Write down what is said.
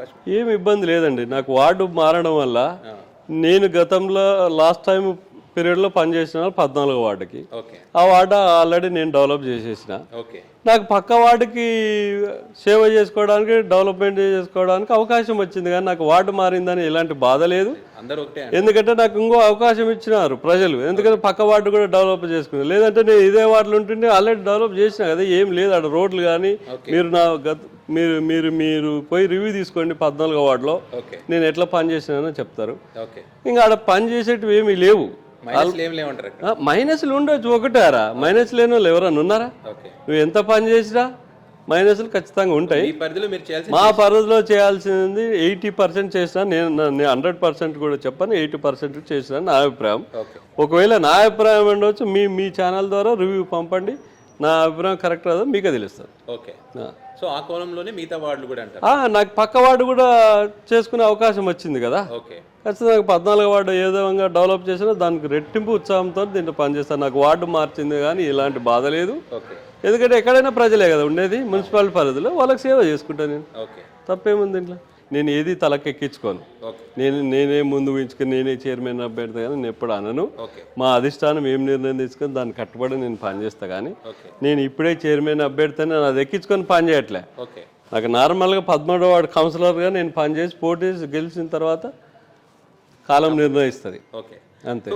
అవకాశం? ఏమి ఇబ్బంది లేదండి. నాకు వార్డు మారడం వల్ల నేను గతంలో లాస్ట్ టైం పీరియడ్లో పనిచేసిన 14 వార్డుకి, ఓకే ఆ వార్డు ఆల్రెడీ నేను డెవలప్ చేసేసిన. ఓకే నాకు పక్క వార్డుకి సేవ చేసుకోవడానికి, డెవలప్మెంట్ చేసుకోవడానికి అవకాశం వచ్చింది, కానీ నాకు వార్డు మారిందని ఎలాంటి బాధ లేదు. అందరూ ఒకటే. ఎందుకంటే నాకు ఇంకో అవకాశం ఇచ్చినారు ప్రజలు, ఎందుకంటే పక్క వార్డు కూడా డెవలప్ చేసుకున్నాను. లేదంటే నేను ఇదే వార్డులో ఉంటుంటే ఆల్రెడీ డెవలప్ చేసిన కదా, ఏం లేదు అక్కడ రోడ్లు కానీ. మీరు నా మీరు మీరు మీరు పోయి రివ్యూ తీసుకోండి 14 వార్డులో ఓకే నేను ఎట్లా పని చేసినానో చెప్తారు. ఓకే ఇంకా ఆడ పని చేసేటివి ఏమీ లేవు. మైనస్లు ఉండొచ్చు, ఒకటారా మైనస్ లేని వాళ్ళు ఎవరన్నా ఉన్నారా? ఓకే నువ్వు ఎంత పని చేసినా మైనస్లు ఖచ్చితంగా ఉంటాయి. ఈ పరిధిలో మీరు చేయాల్సిన మా పరిధిలో చేయాల్సింది 80% చేసినా, నేను 100% కూడా చెప్పాను, 80% చేసినా నా అభిప్రాయం. ఓకే ఒకవేళ నా అభిప్రాయం ఉండవచ్చు, మీ ఛానల్ ద్వారా రివ్యూ పంపండి, నా అభిప్రాయం కరెక్ట్ కదా మీకే తెలుస్తుంది. ఓకే సో ఆ కోణంలోనే మిగతా వార్డులు కూడా అంటారు. నాకు పక్క వార్డు కూడా చేసుకునే అవకాశం వచ్చింది కదా. ఓకే ఖచ్చితంగా 14 వార్డు ఏ విధంగా డెవలప్ చేసినా దానికి రెట్టింపు ఉత్సాహంతో దీంట్లో పనిచేస్తాను. నాకు వార్డు మార్చింది కానీ ఇలాంటి బాధ లేదు. ఓకే ఎందుకంటే ఎక్కడైనా ప్రజలే కదా ఉండేది, మున్సిపాలిటీ పరిధిలో వాళ్ళకి సేవ చేసుకుంటాను నేను. ఓకే తప్పేముంది దీంట్లో? నేను ఏది తలకెక్కించుకోను. నేనే ముందు ఊహించుకొని నేనే చైర్మన్ అభ్యర్థి కానీ నేను ఎప్పుడు అనను. మా అధిష్టానం ఏం నిర్ణయం తీసుకొని దాన్ని కట్టుబడి నేను పనిచేస్తా, కానీ నేను ఇప్పుడే చైర్మన్ అభ్యర్థి అని అది ఎక్కించుకొని పని చేయట్లే. నాకు నార్మల్గా 13వ వార్డు కౌన్సిలర్గా నేను పనిచేసి పోటీ గెలిచిన తర్వాత కాలం నిర్ణయిస్తుంది అంతే.